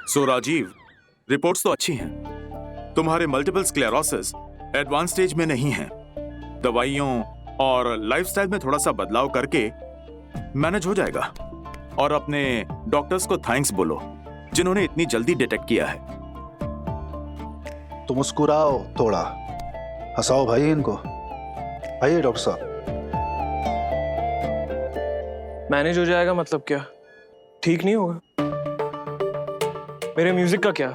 सो Rajiv, reports तो अच्छी हैं। तुम्हारे मल्टीपल स्क्लेरोसिस एडवांस स्टेज में नहीं है। दवाइयों और लाइफस्टाइल में थोड़ा सा बदलाव करके मैनेज हो जाएगा। और अपने डॉक्टर्स को थैंक्स बोलो जिन्होंने इतनी जल्दी डिटेक्ट किया है। तो मुस्कुराओ थोड़ा, हंसाओ भाई इनको। आइए डॉक्टर साहब। मैनेज हो जाएगा मतलब क्या? ठीक नहीं होगा? मेरे म्यूजिक का क्या?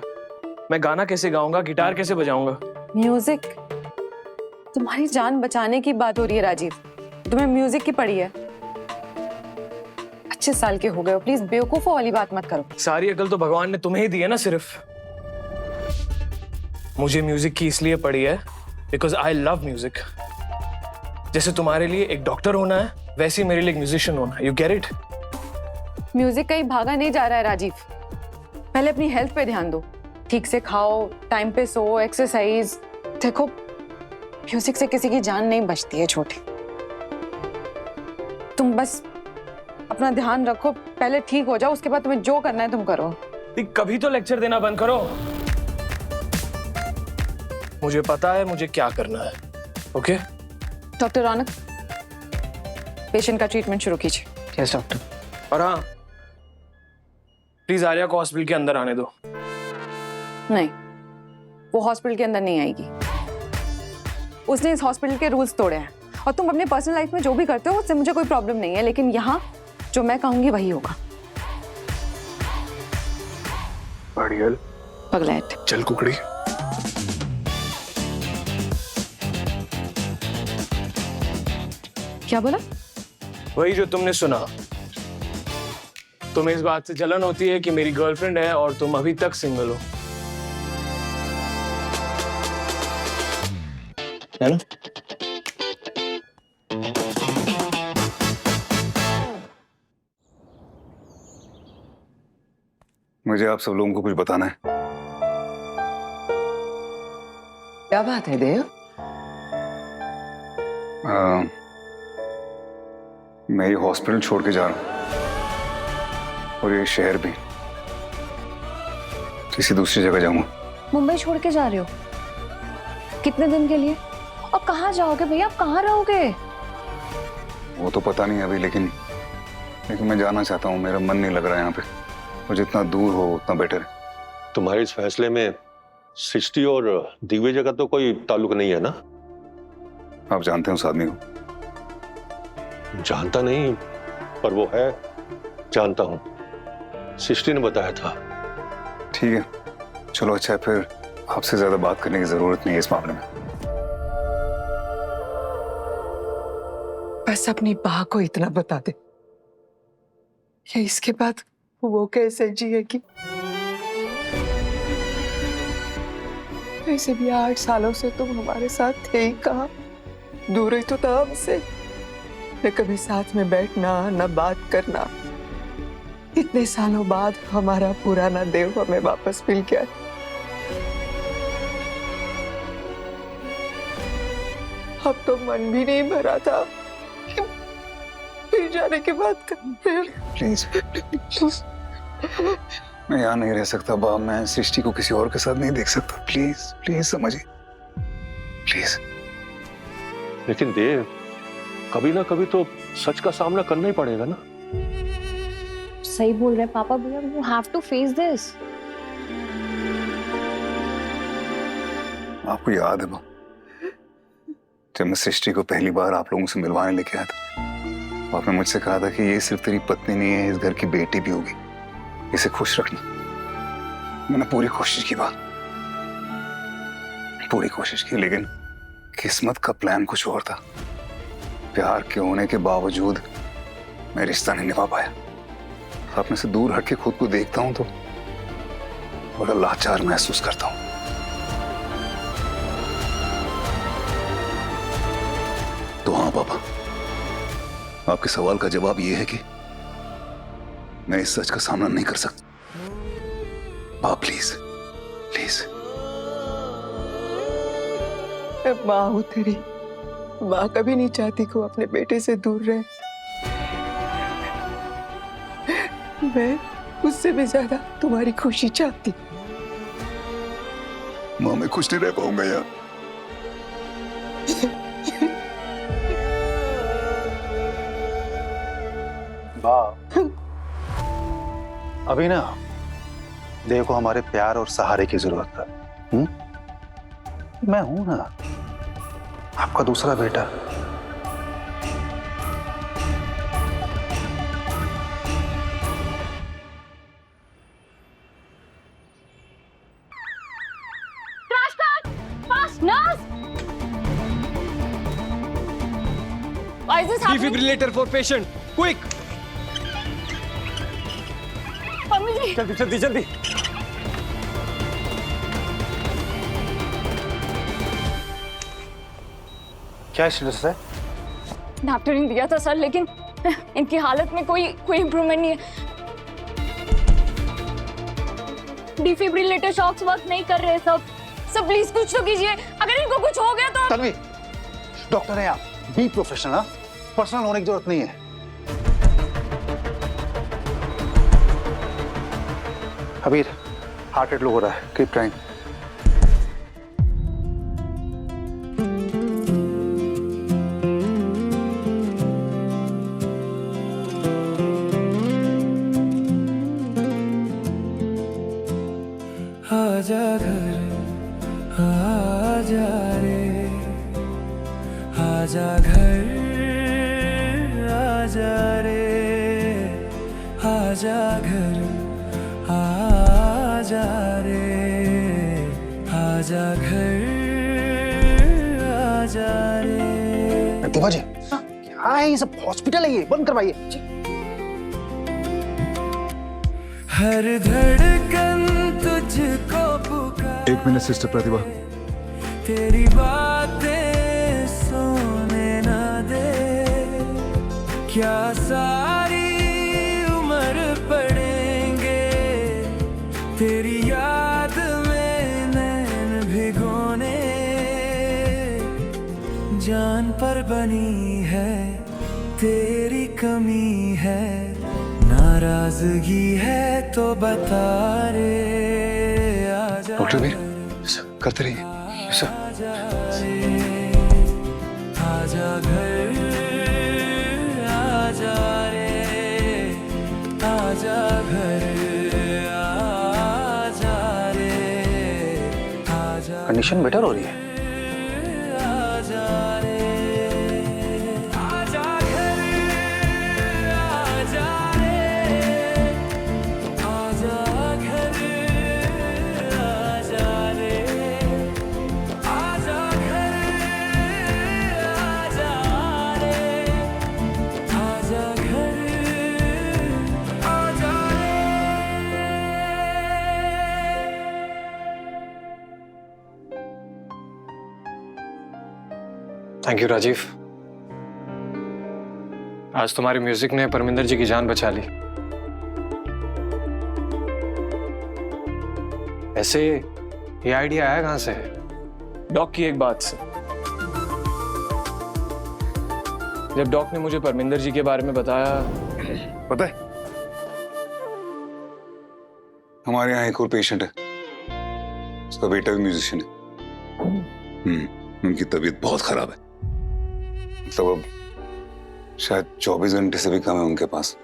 मैं गाना कैसे गाऊंगा, गिटार कैसे बजाऊंगा? म्यूजिक? तुम्हारी जान बचाने की बात हो रही है राजीव, तुम्हें म्यूजिक की पड़ी है। 25 साल के हो गए हो, प्लीज बेवकूफों वाली बात मत करो। सारी अकल तो भगवान ने तुम्हें ही दी है ना। सिर्फ मुझे म्यूजिक की इसलिए पड़ी है बिकॉज आई लव म्यूजिक। जैसे तुम्हारे लिए एक डॉक्टर होना है, वैसे ही मेरे लिए एक म्यूजिशियन होना है। You get it? म्यूजिक कहीं भागा नहीं जा रहा है राजीव। पहले अपनी हेल्थ पे ध्यान दो, ठीक से खाओ, टाइम पे सो, एक्सरसाइज। देखो, म्यूजिक से किसी की जान नहीं बचती है छोटी। तुम बस अपना ध्यान रखो, पहले ठीक हो जाओ, उसके बाद तुम्हें जो करना है तुम करो। कभी तो लेक्चर देना बंद करो। मुझे पता है मुझे क्या करना है। ओके? डॉक्टर रौनक, पेशेंट का ट्रीटमेंट शुरू कीजिए। Yes doctor. और हाँ, प्लीज आर्या को हॉस्पिटल के अंदर आने दो। नहीं, वो हॉस्पिटल के अंदर नहीं आएगी। उसने इस हॉस्पिटल के रूल्स तोड़े हैं। और तुम अपने पर्सनल लाइफ में जो भी करते हो उससे मुझे कोई प्रॉब्लम नहीं है, लेकिन यहाँ जो मैं कहूंगी वही होगा। बढ़िया पगलैट। चल कुकड़ी। क्या बोला? वही जो तुमने सुना। तुम्हें इस बात से जलन होती है कि मेरी गर्लफ्रेंड है और तुम अभी तक सिंगल हो, है ना? मुझे आप सब लोगों को कुछ बताना है। क्या बात है देव? मैं ये हॉस्पिटल छोड़ के जा रहा हूँ और ये शहर भी। किसी दूसरी जगह जाऊंगा। मुंबई छोड़ के जा रहे हो? कितने दिन के लिए? और कहाँ जाओगे भैया? आप कहाँ रहोगे? वो तो पता नहीं अभी, लेकिन मैं जाना चाहता हूँ। मेरा मन नहीं लग रहा है यहाँ पे, और जितना दूर हो उतना बेटर है। तुम्हारे इस फैसले में सृष्टि और दिग्विजय का तो कोई ताल्लुक नहीं है ना? आप जानते हैं उस आदमी को? जानता नहीं, पर वो है, जानता हूं। सृष्टि ने बताया था। ठीक है, चलो अच्छा है, फिर आपसे ज्यादा बात करने की जरूरत नहीं है इस मामले में। बस अपनी बा को इतना बता दे कि इसके बाद वो कैसे जिएगी। वैसे भी 8 सालों से तुम हमारे साथ थे ही कहाँ, दूर ही तो था हमसे। न कभी साथ में बैठना, न बात करना। इतने सालों बाद हमारा पुराना देव हमें वापस मिल गया। अब तो मन भी नहीं भरा था कि फिर जाने के बाद प्लीज मैं यहाँ नहीं रह सकता बा। मैं सृष्टि को किसी और के साथ नहीं देख सकता। प्लीज प्लीज समझिए, प्लीज। लेकिन देव, कभी ना कभी तो सच का सामना करना ही पड़ेगा ना। सही बोल रहे पापा भैया, you have to face this. आपको याद है बा, जब मैं सृष्टि को पहली बार आप लोगों से मिलवाने लेके आया था, आपने मुझसे कहा था कि ये सिर्फ तेरी पत्नी नहीं है, इस घर की बेटी भी होगी, इसे खुश रखना। मैंने पूरी कोशिश की बात, पूरी कोशिश की, लेकिन किस्मत का प्लान कुछ और था। प्यार के होने के बावजूद मैं रिश्ता नहीं निभा पाया। अपने से दूर हट के खुद को देखता हूं तो बड़ा लाचार महसूस करता हूं। तो हाँ पापा, आपके सवाल का जवाब यह है कि मैं इस सच का सामना नहीं कर सकता। आप प्लीज प्लीज। माँ हूं तेरी। माँ कभी नहीं चाहती कि वो अपने बेटे से दूर रहे। उससे भी ज्यादा तुम्हारी खुशी चाहती। माँ मैं खुश नहीं रह पाऊंगा यार। वाह, अभी ना देव को हमारे प्यार और सहारे की जरूरत है। मैं हूं ना, आपका दूसरा बेटा। Why is this happening? Defibrillator for patient. Quick. Mummy ji, जल्दी जल्दी जल्दी. क्या स्टेटस है? नैप्थेलिन दिया था सर, लेकिन इनकी हालत में कोई इम्प्रूवमेंट नहीं है। डिफिब्रिलेटर शॉक्स वर्क नहीं कर रहे सब। सब प्लीज कुछ तो कीजिए, अगर इनको कुछ हो गया तो। तन्वी, डॉक्टर है आप, बी प्रोफेशनल, पर्सनल होने की जरूरत नहीं है। अबीर, हार्ट रेट लो हो रहा है, कीप ट्राइंग। आजा घर आजा रे, आजा घर आजा रे, आजा घर आजा रे, आजा घर आजा रे। दिवा जी, क्या है ये सब? हॉस्पिटल है ये, बंद करवाइए। हर धड़कन तुझको पुकार। 1 मिनट सिस्टर प्रतिभा। तेरी बातें सोने ना दे, क्या सारी उम्र पड़ेंगे तेरी याद में नैन भिगोने। जान पर बनी है तेरी कमी है, नाराजगी है तो बता रे। आजा डॉक्टर वीर, करते रहिए। आजा रे, आजा घर आजा रे, आजा घर आजा रे, आजा कंडीशन बेटर हो रही है। आजा रे, आजा घर आजा रे, आजा घर आजा रे, आजा घर आजा रे, आजा घर आजा रे। थैंक यू राजीव, आज तुम्हारे म्यूजिक ने परमिंदर जी की जान बचा ली। ऐसे ये आइडिया आया कहां से? डॉक की एक बात से। जब डॉक ने मुझे परमिंदर जी के बारे में बताया। पता है, हमारे यहाँ एक और पेशेंट है, उसका बेटा भी म्यूजिशियन है। उनकी तबीयत बहुत खराब है, मतलब अब शायद 24 घंटे से भी कम है उनके पास।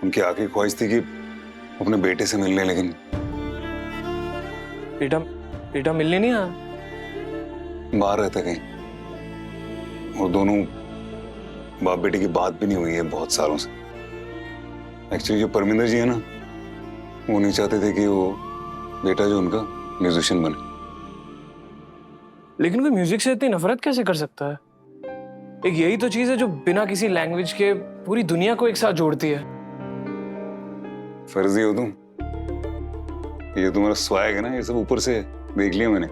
उनकी आखिरी ख्वाहिश थी कि अपने बेटे से मिलने, लेकिन बेटा मिलने नहीं आया। बाहर रहता कहीं, और दोनों बाप बेटे की बात भी नहीं हुई है बहुत सालों से। एक्चुअली जो परमिंदर जी है ना, वो नहीं चाहते थे कि वो बेटा जो उनका म्यूजिशियन बने। लेकिन कोई म्यूजिक से इतनी नफरत कैसे कर सकता है? एक यही तो चीज है जो बिना किसी लैंग्वेज के पूरी दुनिया को एक साथ जोड़ती है। फर्जी हो तुम, ये तुम्हारा स्वैग है ना, ये सब ऊपर से देख लिया मैंने,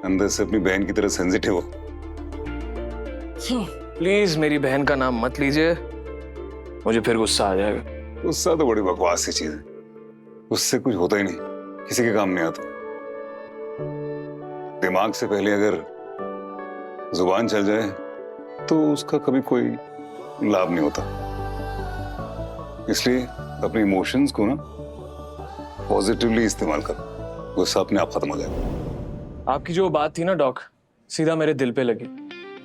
अंदर से अपनी बहन की तरह सेंसिटिव हो। प्लीज मेरी बहन का नाम मत लीजिए, मुझे फिर गुस्सा आ जाएगा। गुस्सा तो बड़ी बकवास सी चीज है, उससे कुछ होता ही नहीं, किसी के काम नहीं आता। दिमाग से पहले अगर जुबान चल जाए तो उसका कभी कोई लाभ नहीं होता। इसलिए अपने इमोशंस को ना पॉजिटिवली इस्तेमाल कर, गुस्सा अपने आप खत्म हो जाएगा। आपकी जो बात थी ना डॉक, सीधा मेरे दिल पे लगी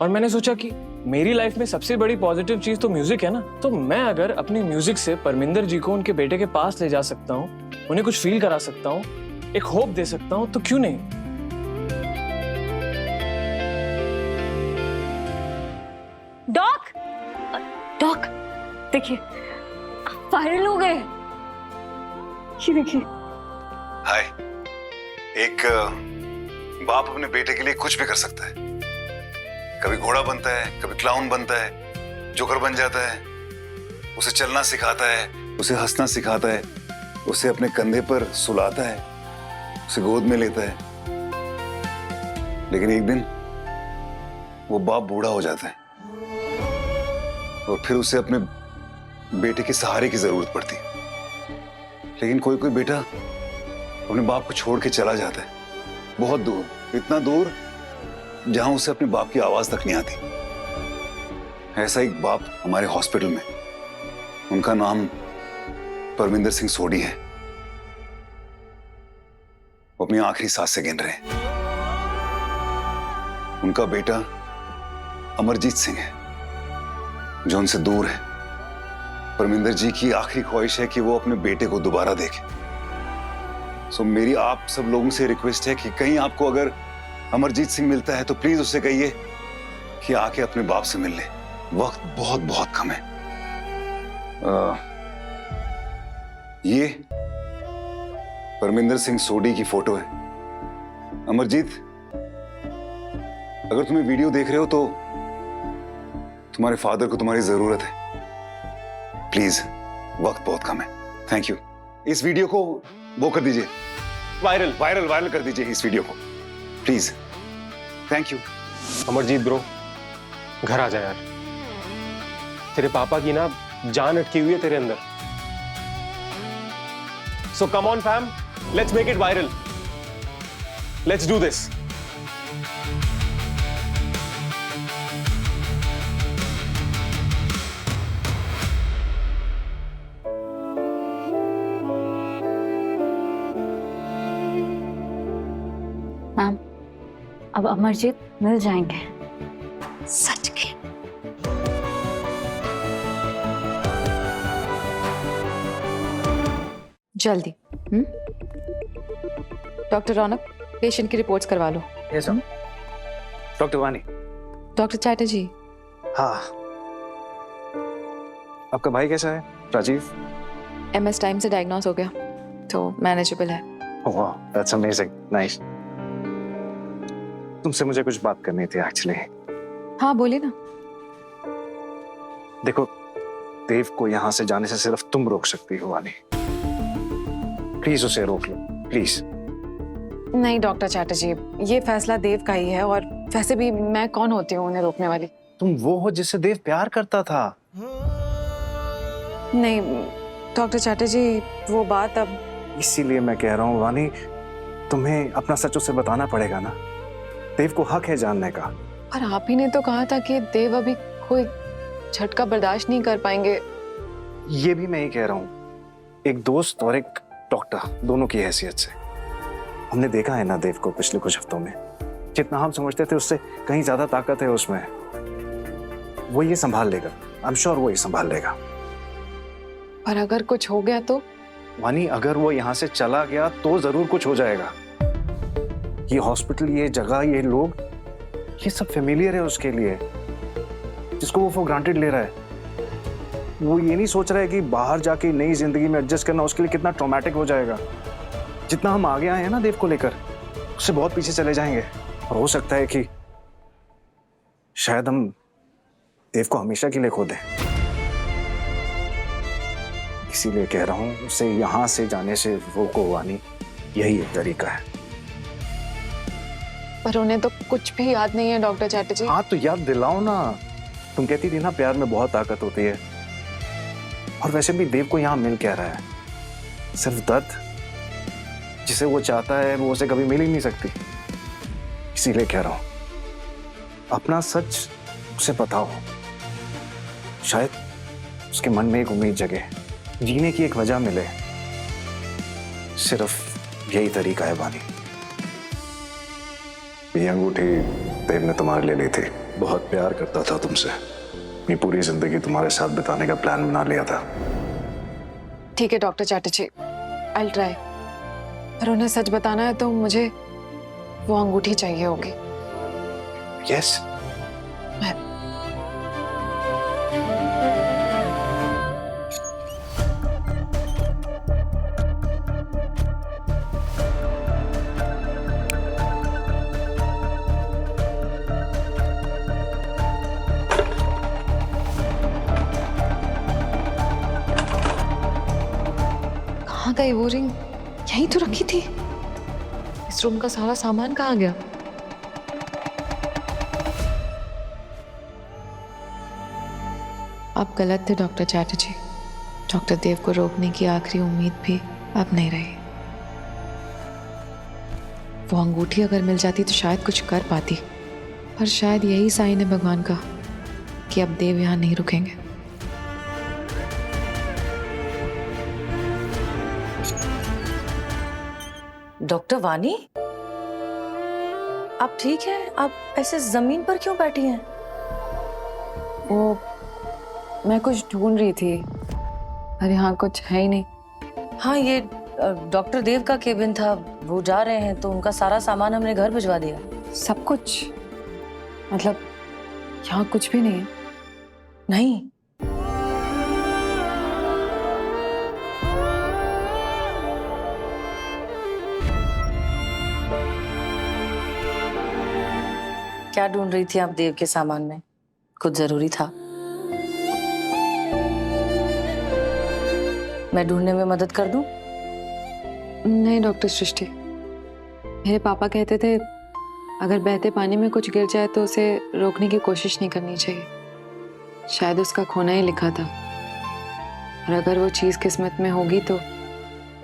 और मैंने सोचा कि मेरी लाइफ में सबसे बड़ी पॉजिटिव चीज तो म्यूजिक है ना, तो मैं अगर अपनी म्यूजिक से परमिंदर जी को उनके बेटे के पास ले जा सकता हूँ, उन्हें कुछ फील करा सकता हूँ, एक होप दे सकता हूँ, तो क्यों नहीं। डॉक, डॉक देखिए वायरल हो गए। ये देखिए। हाय, एक बाप अपने बेटे के लिए कुछ भी कर सकता है। कभी घोड़ा बनता है, कभी क्लाउन बनता है, जोकर बन जाता है, उसे चलना सिखाता है, उसे हंसना सिखाता है, उसे अपने कंधे पर सुलाता है, उसे गोद में लेता है। लेकिन एक दिन वो बाप बूढ़ा हो जाता है और फिर उसे अपने बेटे के सहारे की जरूरत पड़ती है। लेकिन कोई कोई बेटा अपने बाप को छोड़ के चला जाता है, बहुत दूर, इतना दूर जहां उसे अपने बाप की आवाज तक नहीं आती। ऐसा एक बाप हमारे हॉस्पिटल में, उनका नाम परमिंदर सिंह सोडी है। वो अपनी आखिरी सांस से गिन रहे हैं। उनका बेटा अमरजीत सिंह है जो उनसे दूर है। परमिंदर जी की आखिरी ख्वाहिश है कि वो अपने बेटे को दोबारा देखे। सो मेरी आप सब लोगों से रिक्वेस्ट है कि कहीं आपको अगर अमरजीत सिंह मिलता है तो प्लीज उससे कहिए कि आके अपने बाप से मिल ले। वक्त बहुत बहुत कम है। ये परमिंदर सिंह सोडी की फोटो है। अमरजीत, अगर तुम्हें वीडियो देख रहे हो तो तुम्हारे फादर को तुम्हारी जरूरत है। प्लीज, वक्त बहुत कम है। Thank you. इस वीडियो को वो कर दीजिए, वायरल वायरल वायरल कर दीजिए इस वीडियो को, please. Thank you. Amarjeet bro, घर आ जा यार। तेरे पापा की ना जान अटकी हुई है तेरे अंदर। So come on fam, let's make it viral. Let's do this. Ma'am, अब अमरजीत मिल जाएंगे, सच के। जल्दी। डॉक्टर रौनक, पेशेंट की रिपोर्ट्स करवा लो। Yes ma'am. Doctor Wani. Doctor Chatterjee. हाँ, आपका भाई कैसा है राजीव? MS टाइम से डायग्नोस हो गया, तो मैनेजेबल है। Oh, that's amazing, nice. तुमसे मुझे कुछ बात करनी थी एक्चुअली। हाँ बोलिए ना। देखो, देव को यहाँ से जाने से सिर्फ तुम रोक सकती हो वानी। प्लीज उसे रोक लो, प्लीज। नहीं डॉक्टर चैटर्जी, ये फैसला देव का ही है, और वैसे भी मैं कौन होती हूँ उन्हें रोकने वाली। तुम वो हो जिससे देव प्यार करता था। नहीं डॉक्टर चैटर्जी, वो बात अब। इसीलिए मैं कह रहा हूँ वानी, तुम्हें अपना सच उसे बताना पड़ेगा ना। देव को हक है जानने का। पर आप ही ने तो कहा था कि देव अभी कोई झटका बर्दाश्त नहीं कर पाएंगे। ये भी मैं ही कह रहा हूँ, एक दोस्त और एक डॉक्टर दोनों की हैसियत से। हमने देखा है ना देव को पिछले कुछ हफ्तों में, जितना हम समझते थे उससे कहीं ज्यादा ताकत है उसमें। वो ये संभाल लेगा, आई एम श्योर वो ये संभाल लेगा। पर अगर कुछ हो गया तो? वानी, अगर वो यहाँ से चला गया तो जरूर कुछ हो जाएगा। ये हॉस्पिटल, ये जगह, ये लोग, ये सब फेमिलियर है उसके लिए, जिसको वो फॉर ग्रांटेड ले रहा है। वो ये नहीं सोच रहा है कि बाहर जाके नई जिंदगी में एडजस्ट करना उसके लिए कितना ट्रॉमेटिक हो जाएगा। जितना हम आगे आए हैं ना देव को लेकर, उससे बहुत पीछे चले जाएंगे। और हो सकता है कि शायद हम देव को हमेशा के लिए खो दें। इसीलिए कह रहा हूं, उसे यहां से जाने से रोको वानी, यही एक तरीका है। पर उन्हें तो कुछ भी याद नहीं है डॉक्टर चैटर्जी। हाँ तो याद दिलाओ ना। तुम कहती थी ना प्यार में बहुत ताकत होती है। और वैसे भी देव को यहाँ मिल क्या रहा है? सिर्फ दर्द। जिसे वो चाहता है वो उसे कभी मिल ही नहीं सकती। इसीलिए कह रहा हूं, अपना सच उसे बताओ, शायद उसके मन में एक उम्मीद जगे। जीने की एक वजह मिले, सिर्फ यही तरीका है वानी। ये अंगूठी देव ने तुम्हारे लिए ली थी। बहुत प्यार करता था तुमसे, ये पूरी जिंदगी तुम्हारे साथ बिताने का प्लान बना लिया था। ठीक है डॉक्टर चैटर्जी, आई ट्राई, पर उन्हें सच बताना है तो मुझे वो अंगूठी चाहिए होगी। यस। कहाँ गई वो रिंग? यहीं तो रखी थी। इस रूम का सारा सामान कहाँ गया? आप गलत थे डॉक्टर चैटर्जी। डॉक्टर देव को रोकने की आखिरी उम्मीद भी अब नहीं रही। वो अंगूठी अगर मिल जाती तो शायद कुछ कर पाती, पर शायद यही साइन है भगवान का कि अब देव यहाँ नहीं रुकेंगे। डॉक्टर वानी, आप ठीक हैं? आप ऐसे जमीन पर क्यों बैठी हैं? वो मैं कुछ ढूंढ रही थी, पर यहाँ कुछ है ही नहीं। हाँ, ये डॉक्टर देव का केबिन था, वो जा रहे हैं तो उनका सारा सामान हमने घर भिजवा दिया। सब कुछ? मतलब यहाँ कुछ भी नहीं है? नहीं, क्या ढूंढ रही थी आप देव के सामान में? कुछ जरूरी था? मैं ढूंढने में मदद कर दूं? नहीं डॉक्टर सृष्टि, मेरे पापा कहते थे अगर बहते पानी में कुछ गिर जाए तो उसे रोकने की कोशिश नहीं करनी चाहिए। शायद उसका खोना ही लिखा था, और अगर वो चीज़ किस्मत में होगी तो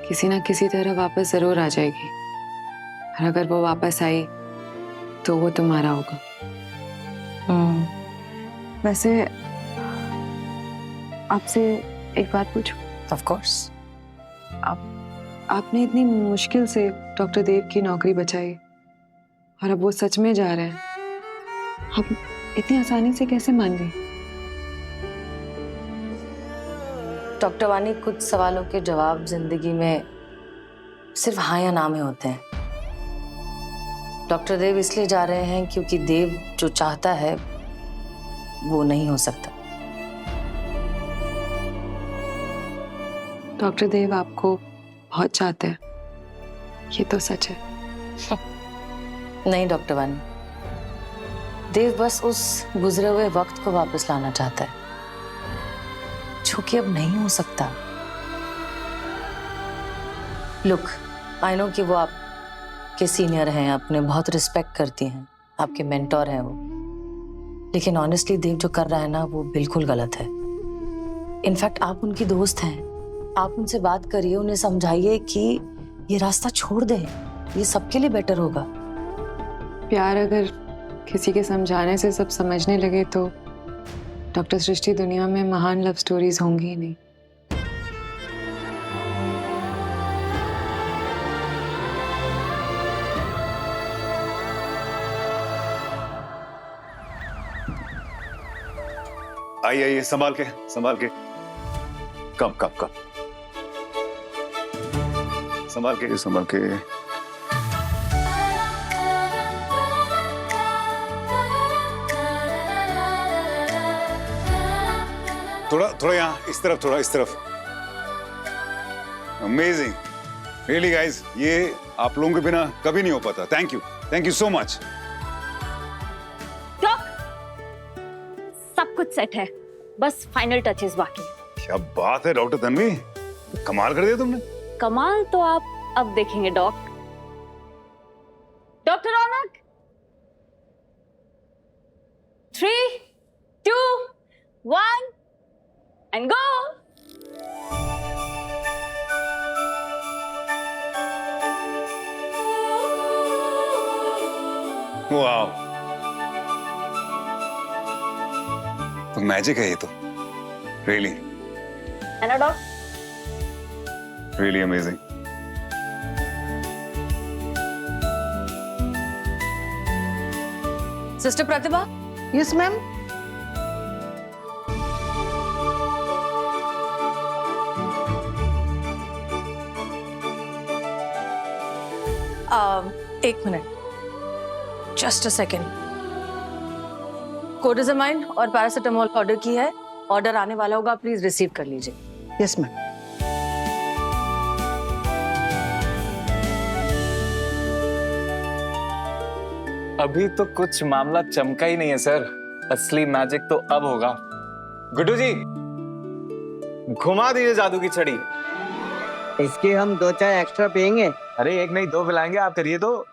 किसी ना किसी तरह वापस जरूर आ जाएगी, और अगर वो वापस आई तो वो तुम्हारा होगा। वैसे आपसे एक बात पूछूं? Of course. आपने इतनी मुश्किल से डॉक्टर देव की नौकरी बचाई, और अब वो सच में जा रहे हैं, आप इतनी आसानी से कैसे मान गई? डॉक्टर वानी, कुछ सवालों के जवाब जिंदगी में सिर्फ हाँ या ना में होते हैं। डॉक्टर देव इसलिए जा रहे हैं क्योंकि देव जो चाहता है वो नहीं हो सकता। डॉक्टर देव आपको बहुत चाहते हैं, ये तो सच है। नहीं डॉक्टर वानी, देव बस उस गुजरे हुए वक्त को वापस लाना चाहता है जो कि अब नहीं हो सकता। लुक, आई नो कि वो आपके सीनियर हैं, आपने बहुत रिस्पेक्ट करती हैं, आपके मेंटोर हैं वो, लेकिन ऑनेस्टली देव जो कर रहा है ना वो बिल्कुल गलत है। इनफैक्ट आप उनकी दोस्त हैं, आप उनसे बात करिए, उन्हें समझाइए कि ये रास्ता छोड़ दें, ये सबके लिए बेटर होगा। प्यार अगर किसी के समझाने से सब समझने लगे तो डॉक्टर सृष्टि दुनिया में महान लव स्टोरीज होंगी ही नहीं। आइए आइए, संभाल के संभाल के। कम कम कम, संभाल के संभाल के। थोड़ा थोड़ा यहाँ इस तरफ, थोड़ा इस तरफ। अमेजिंग, रियली गाइस, ये आप लोगों के बिना कभी नहीं हो पाता। Thank you so much. सब कुछ सेट है, बस फाइनल टचेस बाकी हैं। क्या बात है डॉक्टर तन्वी, कमाल कर दिया तुमने। कमाल तो आप अब देखेंगे doctor Raunak. 3, 2, 1 and go. Wow, तो मैजिक है ये तो, रियली। है ना डॉक? Really amazing. सिस्टर प्रतिभा, यस मैम। एक मिनट, जस्ट अ सेकेंड। कोडेजामाइन और पैरासिटामोल ऑर्डर की है, ऑर्डर आने वाला होगा, प्लीज रिसीव कर लीजिए। Yes ma'am. अभी तो कुछ मामला चमका ही नहीं है सर, असली मैजिक तो अब होगा। गुड्डू जी, घुमा दीजिए जादू की छड़ी। इसके हम 2-4 एक्स्ट्रा पियेंगे। अरे एक नहीं 2 पिलाएंगे, आप करिए तो।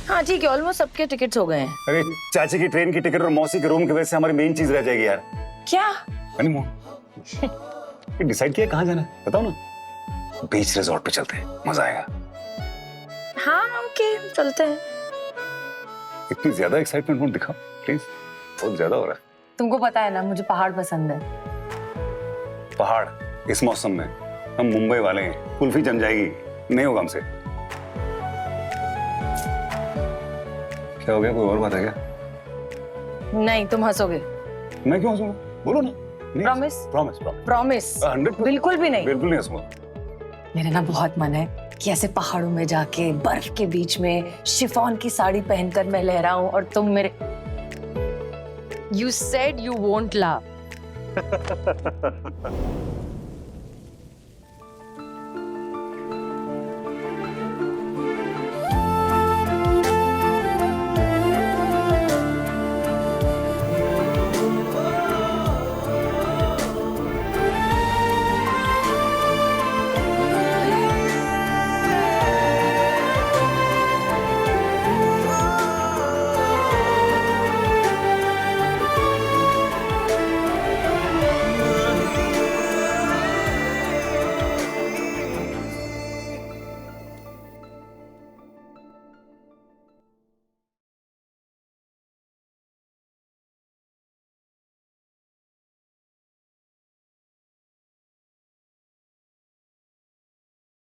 हाँ ठीक है, ऑलमोस्ट सबके टिकट्स हो गए हैं। अरे चाची की ट्रेन की टिकट और मौसी के रूम की वजह से हमारी मेन चीज रह जाएगी यार। क्या? हनीमून। डिसाइड किया कहाँ जाना है बताओ ना। बीच रिजॉर्ट पे चलते हैं, मजा आएगा। हाँ ओके, चलते हैं। इतनी ज्यादा एक्साइटमेंट मत दिखाओ प्लीज, बहुत ज्यादा हो रहा है। तुमको पता है ना, मुझे पहाड़ पसंद है। पहाड़ इस मौसम में? हम मुंबई वाले हैं, कुल्फी जम जाएगी, नहीं होगा हमसे। क्या हो गया, कोई और बात है क्या? नहीं, तुम हंसोगे। मैं क्यों हंसूंगा, बोलो ना। प्रॉमिस? Promise promise? 100%। बिल्कुल भी नहीं। बिल्कुल नहीं हंसूंगा। मेरा ना बहुत मन है कि ऐसे पहाड़ों में जाके बर्फ के बीच में शिफॉन की साड़ी पहनकर मैं लहराऊं और तुम मेरे। You said you won't laugh.